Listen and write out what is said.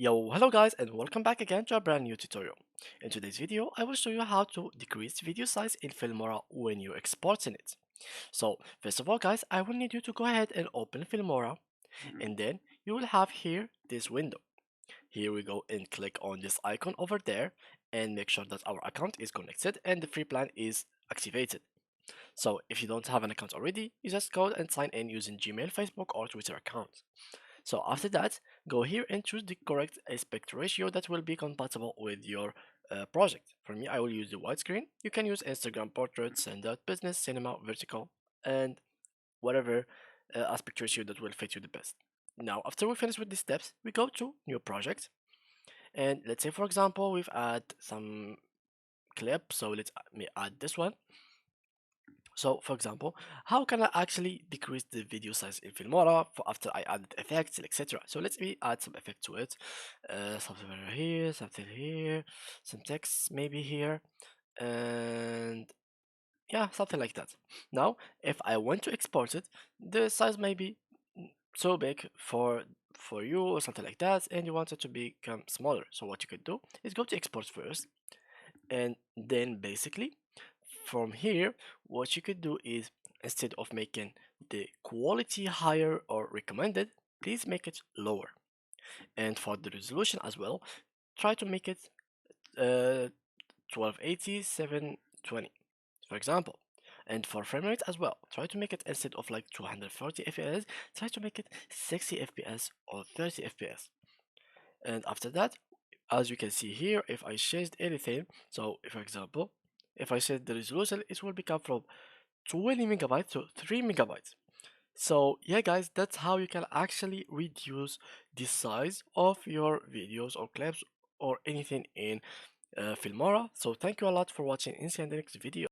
Yo, hello guys and welcome back again to a brand new tutorial. In today's video, I will show you how to decrease video size in Filmora when you exporting it. So, first of all guys, I will need you to go ahead and open Filmora and then you will have here this window. Here we go and click on this icon over there and make sure that our account is connected and the free plan is activated. So, if you don't have an account already, you just go and sign in using Gmail, Facebook or Twitter account. So after that, go here and choose the correct aspect ratio that will be compatible with your project. For me, I will use the widescreen. You can use Instagram portrait, standard, business, cinema, vertical, and whatever aspect ratio that will fit you the best. Now, after we finish with these steps, we go to new project. And let's say, for example, we've add some clip. So let me add this one. So, for example, how can I actually decrease the video size in Filmora for after I added effects, etc. So let me add some effect to it. Something over here, something here, some text maybe here, and yeah, something like that. Now, if I want to export it, the size may be so big for you or something like that, and you want it to become smaller. So what you could do is go to export first, and then basically from here what you could do is instead of making the quality higher or recommended, please make it lower. And for the resolution as well, try to make it 1280 720 for example. And for frame rate as well, try to make it instead of like 240 fps, try to make it 60 fps or 30 fps. And after that, as you can see here, if I changed anything, so if, for example, if I set the resolution, it will become from 20 megabytes to 3 megabytes. So yeah guys, that's how you can actually reduce the size of your videos or clips or anything in Filmora. So thank you a lot for watching and see you in the next video.